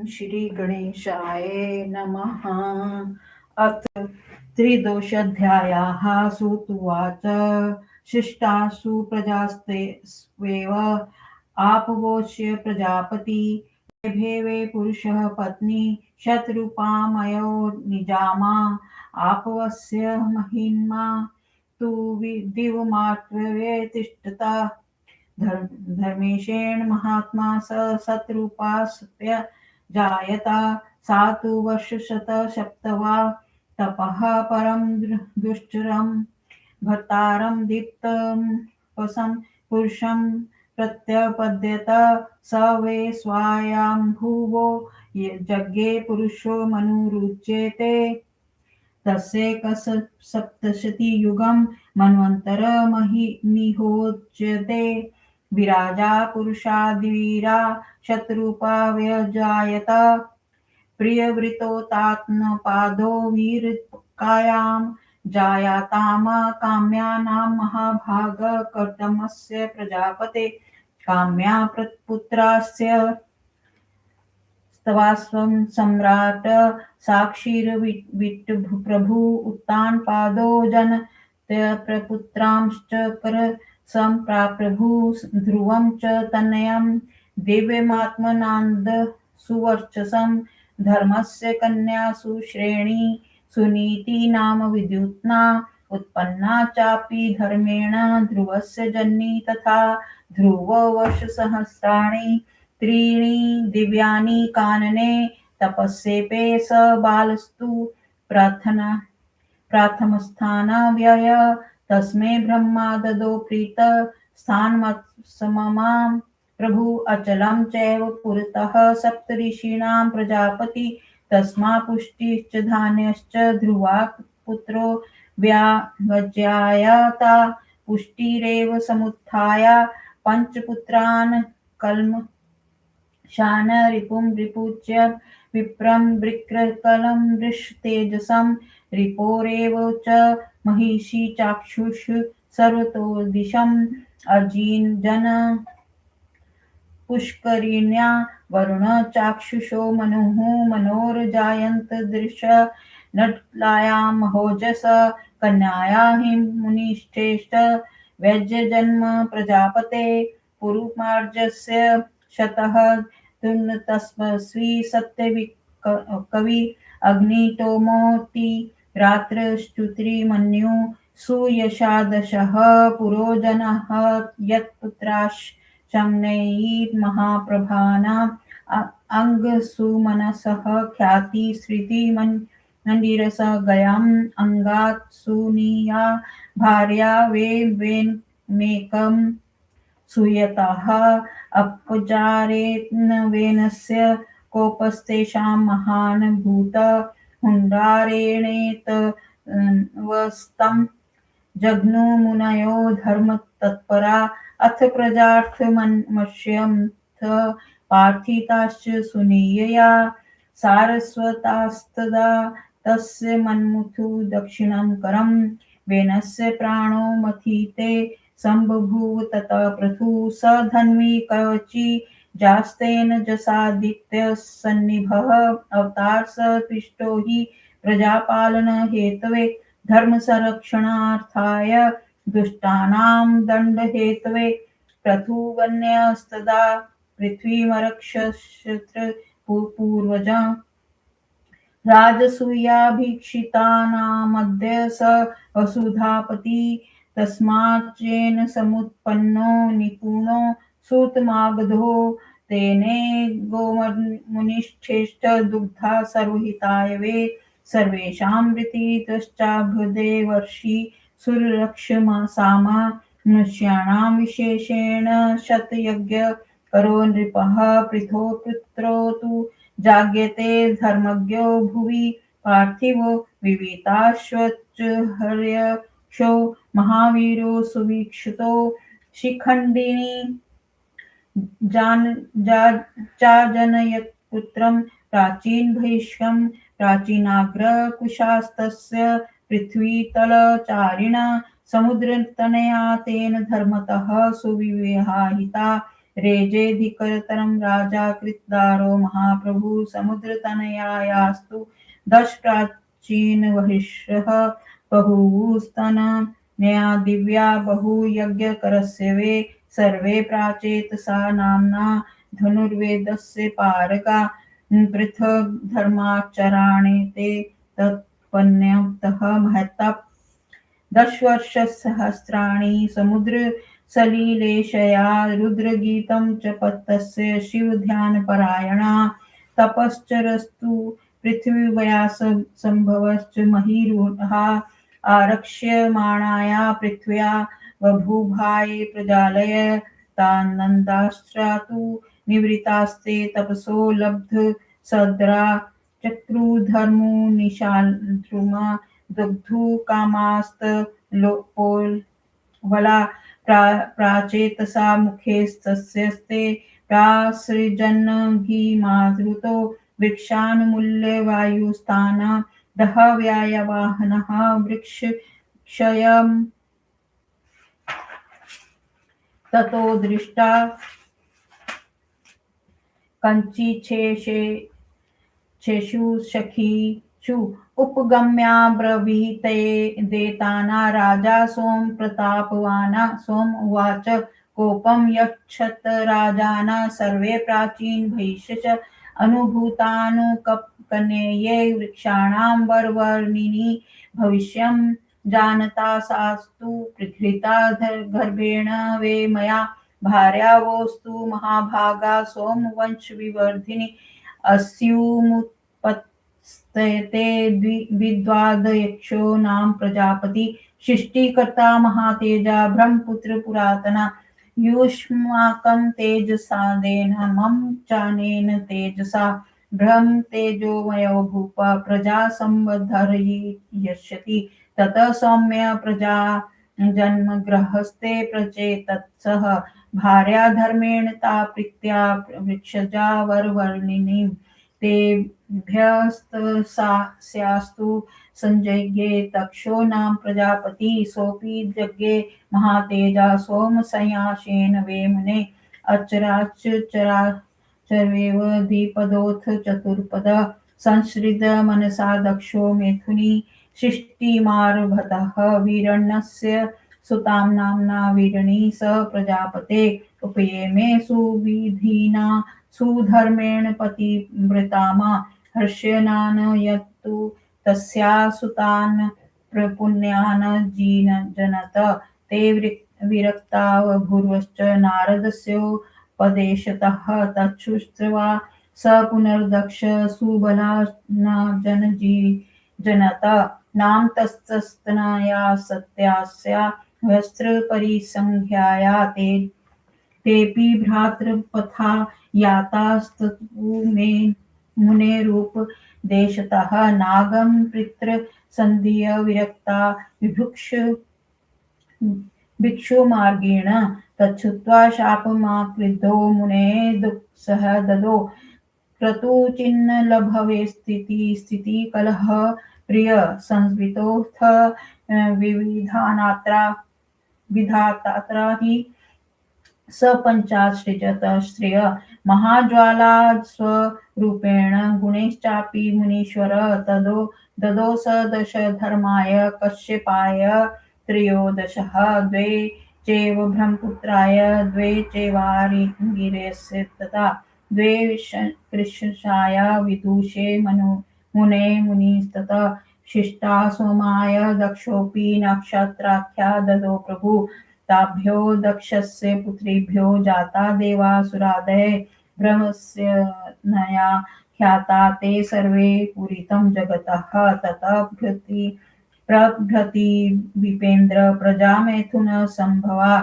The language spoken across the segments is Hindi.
श्री गणेशाय नमः। अथ त्रिदोषाध्यायः। सूत उवाच शिष्टासु प्रजास्ते स्वेव आपवोच्य प्रजापति भेवे पुरुषः पत्नी शतरूपामयो निजामा आपवस्य महिमा तु दिवमात्मवे तिष्ठता धर्मेशेण महात्मा सतरूपा सत्य जायता सा तु वर्षशतसप्तवा तपः परं दुष्चरं भर्तारं दीप्तमपसं पुरुषं प्रत्यपद्यत स वै स्वायम्भुवो यज्ञे पुरुषो मनुरुच्यते तस्यैकसप्तशतीयुगं मन्वन्तरमहिमिहोच्यते विराजा पुरुषादिवीरा शतरूपा व्यजायत प्रियवृतोतात्मपादो वीरकायां जायाताम काम्यानां महाभागकर्दमस्य प्रजापते काम्या पुत्रास्य तवास्वं सम्राट साक्षीरविट्टप्रभु उत्तानपादो जनप्रपुत्रांश्च कर सम्प्राप्रभु ध्रुवं च तनयं दिव्यमात्मनान्द सुवर्चसं धर्मस्य कन्या सुश्रेणी सुनीति नाम विद्युत्ना उत्पन्ना चापि धर्मेण ध्रुवस्य जन्नी तथा ध्रुव वर्षसहस्राणि त्रीणि दिव्यानि कानने तपस्येपे स बालस्तु प्राथमस्थानव्यय तस्मै ब्रह्मा ददो प्रीत स्थानमसममां प्रभु अचलं चैव पुरतः सप्तऋषीणां प्रजापति तस्मा पुष्टिश्च धान्यश्च ध्रुवा पुत्रो व्यावज्यायता पुष्टिरेव समुत्थाय पञ्चपुत्रान् कल्म शान रिपुं रिपुच्य विप्रं वृक्रकलं वृषतेजसं रिपोरेव च महिषी चाक्षुष सर्वतो दिशम् अर्जिजन पुष्करिण्या वरुण चाक्षुषो मनुः मनोर्जायन्त दृश नटलायां महोजस कन्याया हिं मुनिश्रेष्ठ वैज्यजन्म प्रजापते पुरुमार्जस्य शतः तस्मस्वी सत्यकवि अग्नितोमोति रात्रश्चुतिमन्यु सुयशादशः पुरोजनः यत्पुत्राशङ्नैर्महाप्रभानाम् अङ्गसुमनसः ख्याति श्रुतिमण्डिरसः गयाम् अङ्गात् सुनीया भार्या वेन्मेकम् सूयतः अपजारेत्नवेनस्य कोपस्तेषां महान् भूत हुण्डारेणेतवस्तं जघ्नुमुनयो धर्मतत्परा अथ प्रजार्थमश्यन्थ पार्थिताश्च सुनीयया सारस्वतास्तदा तस्य मन्मुथु दक्षिणं करं वेनस्य प्राणो मथिते सम्बभूव ततः पृथु स धन्वी कवची जास्तेन जसादित्य सन्निभः अवतार स पिष्टो हि प्रजापालन हेतवे धर्म संरक्षणार्थाय दुष्टानां दंड हेतवे पृथुवन्यस्तदा पृथ्वीमरक्षत्र पूर्वजा राजसूयाभीक्षितानामद्य स वसुधापति तस्माच्चेन समुत्पन्नो निपुणो सूतमागधो तेने गोमुनिश्रेष्ठ दुग्धा सर्वहिताय वे सर्वेषां वृत्तितश्चाभदे वर्षि सुरक्षमासामा मनुष्याणां विशेषेण शतयज्ञ करो नृपः पृथो पुत्रो तु जाग्यते धर्मज्ञो भुवि पार्थिवो विविताश्वच्चहर्यक्षो महावीरो सुवीक्षितो शिखण्डिनी चाजनयत्पुत्रं प्राचीनभैष्यं प्राचीनाग्रकुशास्तस्य पृथ्वीतलचारिणा समुद्रतनया तेन धर्मतः सुविवाहिता रेजेधिकरतरं राजा कृतदारो महाप्रभु समुद्रतनयायास्तु दश प्राचीन वहिष्यः बहुस्तन नया दिव्या बहुयज्ञकरस्य वे सर्वे प्राचेतसा नाम्ना धनुर्वेदस्य पारगा पृथक् धर्माचराणि ते तत्पन्यतः महता दशवर्षसहस्राणि समुद्रसलिलेशया रुद्रगीतं च तस्य शिवध्यानपरायणा तपश्चरस्तु पृथिव्यासम्भवश्च महीरुहा आरक्ष्यमाणाया पृथ्व्या बभूभाये प्रजालय तानन्दाश्चातु निवृत्तास्ते तपसो लब्ध सद्रा चक्रुधर्मो निशाद्रुमा दग्धु कामास्तलोपोल्बला प्राचेतसा मुखेस्तस्यस्ते प्रासृजन्नघिमादृतो वृक्षान्मूल्यवायुस्थान दहव्यायवाहनः वृक्षक्षयम् ततो दृष्टा कञ्चिच्छेषु सखीषु उपगम्याब्रवीते देताना राजा सोमप्रतापवान् सोम उवाच कोपं यक्षत राजानः सर्वे प्राचीन भैश्च अनुभूतानुकपनेये वृक्षाणां वरवर्णिनी भविष्यं जानता सास्तु प्रघृता गर्भेण वे मया भार्यावोस्तु महाभागा सोमवंशविवर्धिनी अस्युमुत्पत्स्यते विद्वादयक्षो नाम प्रजापति सृष्टिकर्ता महातेजा ब्रह्मपुत्र पुरातना युष्माकं तेजसादेन मम चानेन तेजसा ब्रह्म तेजोमयो भूपा प्रजा संवद्धरयिष्यति ततः सौम्य प्रजा जन्मगृहस्थे प्रचेतत्सः भार्या धर्मेण ता प्रीत्या वृक्षजा वरवर्णिनीं तेभ्यस्तस्यास्तु संजज्ञे तक्षो नाम प्रजापति सोऽपि यज्ञे महातेजा सोमसंयासेन वे मुने अचराचराचरवेव द्विपदोऽथ चतुर्पद संसृज मनसा दक्षो मेथुनी सृष्टिमारभतः वीरण्यस्य सुतां नाम्ना वीरणी स प्रजापते उपयेमे सुविधिना सुधर्मेण पतिव्रतामा हर्ष्यनान् यत्तु तस्या सुतान् प्रपुण्यान् जनत ते विरक्ता भूर्वश्च नारदस्योपदेशतः तच्छुश्रवा स पुनर्दक्ष सुबला जनत नाम तस्तस्तनया सत्यास्या वस्त्रपरिसंख्याया तेऽपि भ्रातृपथा यातास्तु मे मुनेरूपदेशतः नागं पितृसन्धिय विरक्ता भिक्षुमार्गेण तच्छ्रुत्वा शापमाक्रुद्धो मुने दुःखसह ददो क्रतुचिन्नलभवे स्थितिकलह प्रिय संस्मृतोऽथ विधातात्रा हि स पञ्चाश्रिजत श्रिय महाज्वाला स्वरूपेण गुणैश्चापि मुनीश्वर ददो स दश धर्माय कश्यपाय त्रयोदशः द्वे चैव ब्रह्मपुत्राय द्वे चैवारिगिरस्य तथा द्वे कृशाय विदुषे मुने मुनिस्ततः शिष्टा सोमाय दक्षोऽपि नक्षत्राख्या ददो प्रभु ताभ्यो दक्षस्य पुत्रेभ्यो जाता देवासुरादय ब्रह्मस्य नया ख्याता ते सर्वे पूरितं जगतः ततः प्रभृति विपेन्द्र प्रजामैथुन संभवा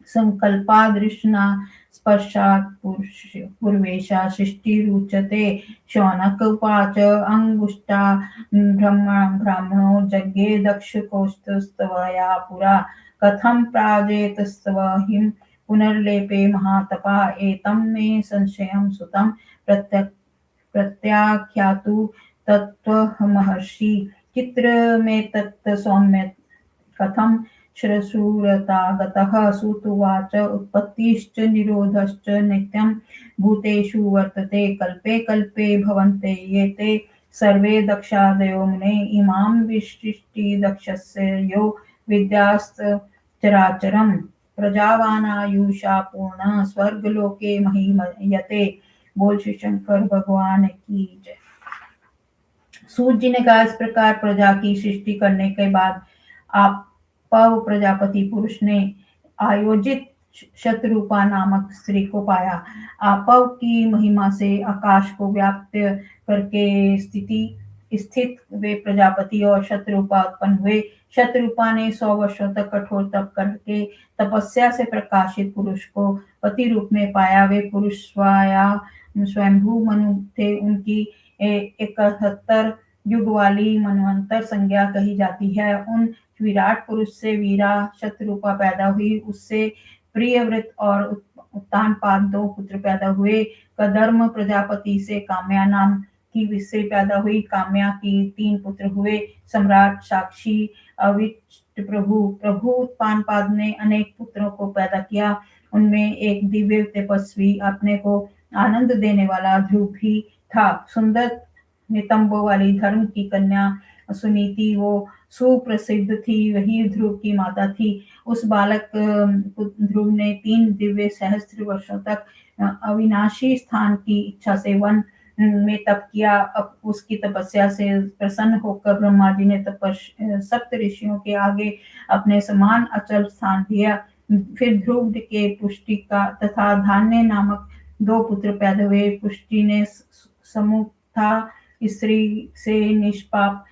संकल्पादृशना स्पर्शात् पूर्वेशा सृष्टिरुच्यते शौनक उवाच अंगुष्ठा ब्राह्मणो जज्ञे दक्षकोष्ठस्तवया पुरा कथं प्राजेतस्तव हिं पुनर्लेपे महातपा एतं मे संशयं सुतं प्रत्याख्यातु तत्त्वमहर्षि चित्रमेतत् सौम्य कथं श्रशूरता गतः सूतुवाच उत्पत्तिश्च निरोधश्च नित्यं भूतेषु वर्तते कल्पे कल्पे भवन्ते ये ते सर्वे दक्षादयो मुने इमां विशिष्टिदक्षस्य यो विद्यास्त चराचरम् प्रजावानायुषा पूर्ण स्वर्गलोके महिमयते। बोल श्री शंकर भगवान की जय। सूत जी ने कहा, इस प्रकार प्रजा की सृष्टि करने के बाद आपव प्रजापति पुरुष ने आयोजित शतरूपा नामक स्त्री को पाया। आपव की महिमा से आकाश को व्याप्त करके स्थित वे प्रजापति और शतरूपा उत्पन्न हुए। शतरूपा ने 100 वर्षों तक कठोर तप करके तपस्या से प्रकाशित पुरुष को पति रूप में पाया। वे पुरुष स्वयंभू मनु थे। उनकी 71 युग वाली मनवंतर संज्ञा कही जाती है। उन विराट पुरुष से वीरा शतरूपा पैदा हुई। उससे प्रियव्रत और उत्तानपाद 2 पुत्र पैदा हुए। कदर्म प्रजापति से काम्या नाम की विश्री पैदा हुई। काम्या की 3 पुत्र हुए, सम्राट, साक्षी, अविष्ट प्रभु उत्तानपाद ने अनेक पुत्रों को पैदा किया। उनमें एक दिव्य तपस्वी, अपने को आनंद देने वाला ध्रुव भी था। सुंदर नितंबों वाली धर्म की कन्या सुनीति वो सुप्रसिद्ध थी, वही ध्रुव की माता थी। उस बालक ध्रुव ने 3 दिव्य सहस्त्र वर्षों तक अविनाशी स्थान की इच्छा से वन में तप किया। अब उसकी तपस्या से प्रसन्न होकर ब्रह्मा जी ने सप्त ऋषियों के आगे अपने समान अचल स्थान दिया। फिर ध्रुव के पुष्टिका तथा धान्य नामक 2 पुत्र पैदा हुए। पुष्टि ने समुथा स्त्री से निष्पाप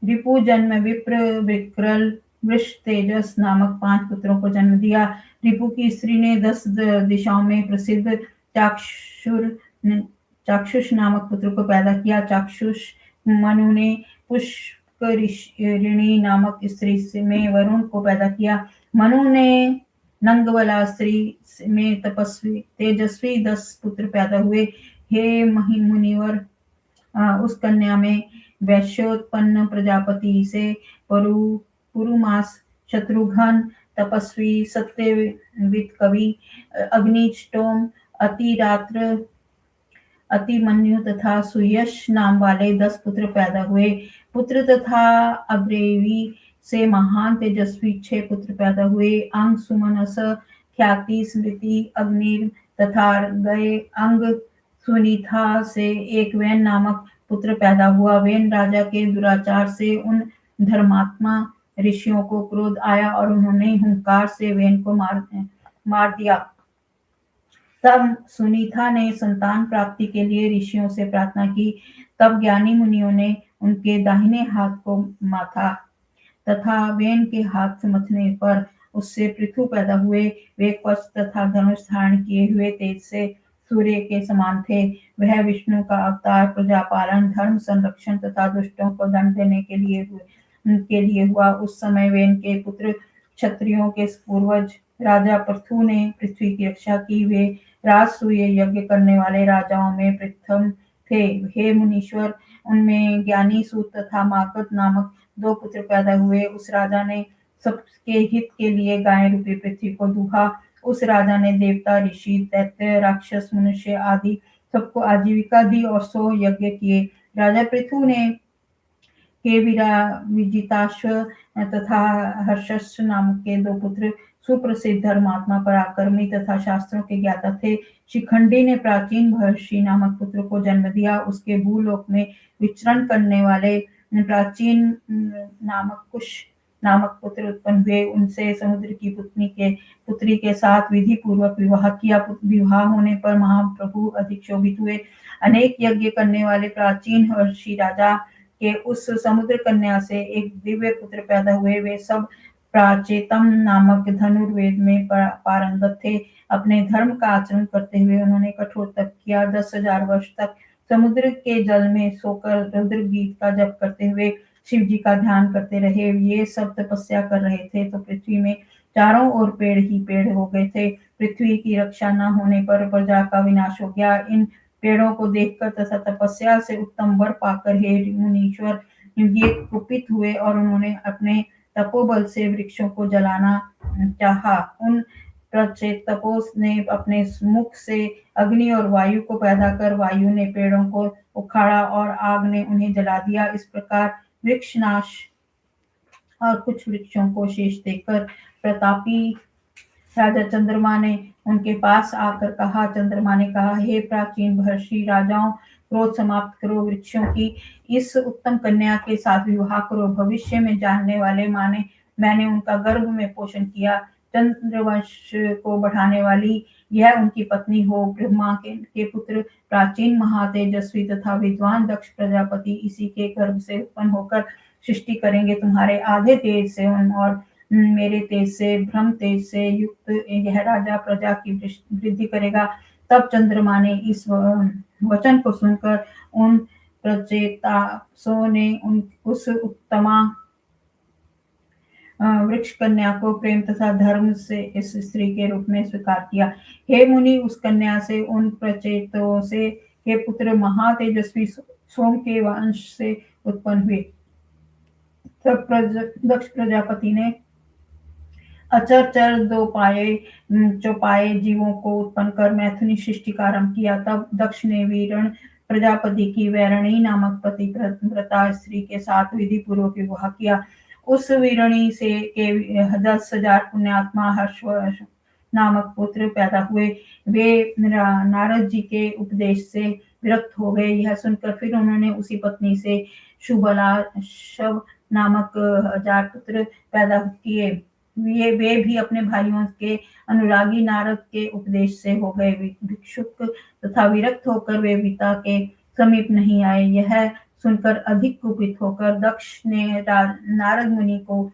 रिपु जन्म विप्र विक्रल वृष तेजस नामक 5 पुत्रों को जन्म दिया। रिपु की स्त्री ने 10 दिशाओं में प्रसिद्ध चाक्षुष नामक पुत्र को पैदा किया। चाक्षुष मनु ने पुष्करिणी नामक स्त्री में वरुण को पैदा किया। मनु ने नंगवला स्त्री में तेजस्वी 10 पुत्र पैदा हुए। हे मुनिवर, उस कन्या में वैश्योत्पन्न प्रजापति से पुरुमास, शत्रुघ्न तपस्वी, सत्यविद कवि, अग्निष्टोम, अतिरात्र, अतिमन्यु तथा सुयश नाम वाले 10 पुत्र पैदा हुए। पुत्र तथा अब्रेवी से महान तेजस्वी 6 पुत्र पैदा हुए। अंग, सुमनस, ख्याति, स्मृति, अग्नि तथा गए अंग सुनीता से एक वेन नामक पुत्र पैदा हुआ। वेन राजा के दुराचार से उन धर्मात्मा ऋषियों को क्रोध आया और उन्होंने हुंकार से वेन को मार दिया। तब सुनीता ने संतान प्राप्ति के लिए ऋषियों से प्रार्थना की। तब ज्ञानी मुनियों ने उनके दाहिने हाथ को माथा तथा वेन के हाथ से मथने पर उससे पृथु पैदा हुए। वे कवच तथा धनुष धारण किए हुए तेज से सूर्य के समान थे। वह विष्णु का अवतार प्रजापालन, धर्म संरक्षण तथा दुष्टों को दंड देने के लिए हुआ। उस समय वेन के पुत्र क्षत्रियों के पूर्वज राजा पृथु ने पृथ्वी की रक्षा की। वे राजसूय यज्ञ करने वाले राजाओं में प्रथम थे। हे मुनीश्वर, उनमें ज्ञानी सूत तथा मागध नामक 2 पुत्र पैदा हुए। उस राजा ने सबके हित के लिए गाय रूपी पृथ्वी को दूहा। उस राजा ने देवता, ऋषि, दैत्य, राक्षस, मनुष्य आदि सबको आजीविका दी और 100 यज्ञ किए। राजा पृथु ने के विजिताश्व तथा हर्षस्व नामक के 2 पुत्र सुप्रसिद्ध धर्मात्मा, पराक्रमी तथा शास्त्रों के ज्ञाता थे। शिखंडी ने प्राचीन महर्षि नामक पुत्र को जन्म दिया। उसके भूलोक में विचरण करने वाले प्राचीन नामक कुश नामक पुत्र उत्पन्न हुए। उनसे समुद्र की पुत्री के साथ विधि पूर्वक विवाह किया। विवाह होने पर महाप्रभु अधिक शोभित हुए। अनेक यज्ञ करने वाले प्राचीन महर्षि राजा के उस समुद्र कन्या से एक दिव्य पुत्र पैदा हुए। वे सब प्राचेतम नामक धनुर्वेद में पारंगत थे। अपने धर्म का आचरण करते हुए उन्होंने कठोर तप किया। 10,000 वर्ष तक समुद्र के जल में सोकर रुद्र गीत का जप करते हुए शिव जी का ध्यान करते रहे। ये सब तपस्या कर रहे थे तो पृथ्वी में चारों ओर पेड़ ही पेड़ हो गए थे। पृथ्वी की रक्षा न होने पर प्रजा का विनाश हो गया। इन पेड़ों को देखकर तथा तपस्या से उत्तम वर पाकर हे मुनीश्वर ये कुपित हुए और उन्होंने अपने तपोबल से वृक्षों को जलाना चाहा। उन प्रचेतकों ने अपने मुख से अग्नि और वायु को पैदा कर वायु ने पेड़ों को उखाड़ा और आग ने उन्हें जला दिया। इस प्रकार वृक्ष नाश और कुछ वृक्षों को शेष देखकर प्रतापी राजा चंद्रमा ने उनके पास आकर कहा। चंद्रमा ने कहा, हे प्राचीन महर्षि राजाओं, क्रोध समाप्त करो, वृक्षों की इस उत्तम कन्या के साथ विवाह करो। भविष्य में जानने वाले माने मैंने उनका गर्भ में पोषण किया। चंद्रवंश को बढ़ाने वाली यह उनकी पत्नी हो। ब्रह्मा के पुत्र प्राचीन महातेजस्वी तथा विद्वान दक्ष प्रजापति इसी के गर्भ से उत्पन्न होकर सृष्टि करेंगे। तुम्हारे आधे तेज से और मेरे तेज से ब्रह्म तेज से युक्त यह राजा प्रजा की वृद्धि करेगा। तब चंद्रमा ने इस वचन को सुनकर उन प्रचेतासों ने उस उत्तमा वृक्ष कन्या को प्रेम तथा धर्म से इस स्त्री के रूप में स्वीकार किया। हे मुनि, उस कन्या से उन प्रचेतों से के पुत्र महातेजस्वी सोम के वंश से उत्पन्न हुए। तब दक्ष प्रजापति ने अचर दो पाए चौपाए जीवों को उत्पन्न कर मैथुनी सृष्टि का आरंभ किया। तब दक्ष ने वीरण प्रजापति की वैरणी नामक पतिव्रता स्त्री के साथ विधि पूर्वक विवाह किया। उस वीरणी से के 10,000 पुण्यात्मा हर्ष नामक पुत्र पैदा हुए। वे नारद जी के उपदेश से विरक्त हो गए। यह सुनकर फिर उन्होंने उसी पत्नी से शुभला शव नामक 1000 पुत्र पैदा किए। वे भी अपने भाइयों के अनुरागी नारद के उपदेश से हो गए भिक्षुक तथा विरक्त होकर वे पिता के समीप नहीं आए। यह सुनकर अधिक कुपित होकर दक्ष ने नारद मुनि को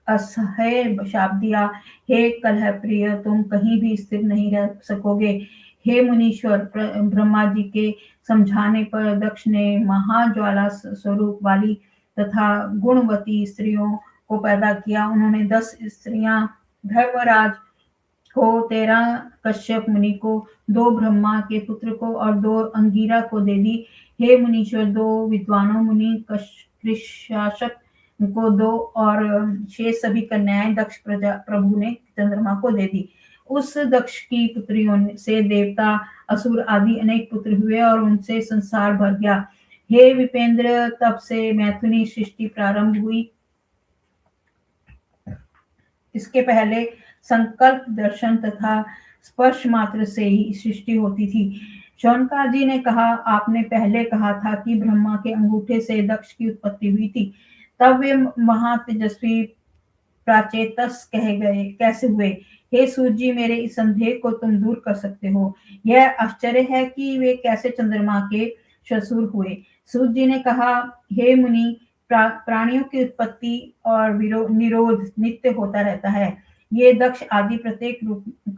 असह्य शाप दिया। हे कलह प्रिय, तुम कहीं भी स्थिर नहीं रह सकोगे। हे मुनीश्वर, ब्रह्मा जी के समझाने पर दक्ष ने महाज्वाला स्वरूप वाली तथा गुणवती स्त्रियों को पैदा किया। उन्होंने 10 स्त्रियां धर्मराज को, 13 कश्यप मुनि को, 2 ब्रह्मा के पुत्र को और 2 अंगिरा को दे दी। हे मुनीश्वर, 2 विद्वानों मुनि कृशाशक को 2 और शेष सभी कन्याएं दक्ष प्रभु ने चंद्रमा को दे दी। उस दक्ष की पुत्रियों से देवता असुर आदि अनेक पुत्र हुए और उनसे संसार भर गया। हे विपेंद्र, तब से मैथुनी सृष्टि प्रारंभ हुई। इसके पहले संकल्प दर्शन तथा स्पर्श मात्र से ही सृष्टि होती थी। शौनकादि जी ने कहा, आपने पहले कहा था कि ब्रह्मा के अंगूठे से दक्ष की उत्पत्ति हुई थी। तब वे महातेजस्वी प्राचेतस कहे गए कैसे हुए? हे सूर्य जी, मेरे इस संदेह को तुम दूर कर सकते हो। यह आश्चर्य है कि वे कैसे चंद्रमा के ससुर हुए। सूर्य जी ने कहा, हे मुनि, प्राणियों की उत्पत्ति और निरोध नित्य होता रहता है। ये दक्ष आदि प्रत्येक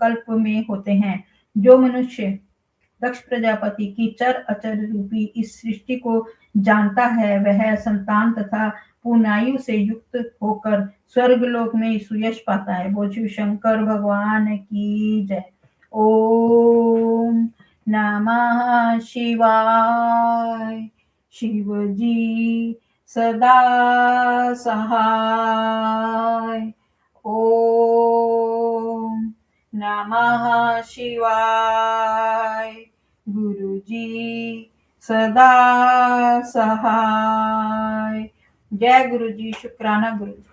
कल्प में होते हैं। जो मनुष्य दक्ष प्रजापति की चर अचर रूपी इस सृष्टि को जानता है, वह संतान तथा पूर्णायु से युक्त होकर स्वर्गलोक में सुयश पाता है। बोल शिव शंकर भगवान की जय। ओम नमः शिवाय। शिव जी सदा सहाय। ओम नमः शिवाय। गुरु जी सदा सहाय। जय गुरु जी। शुक्राना गुरु जी।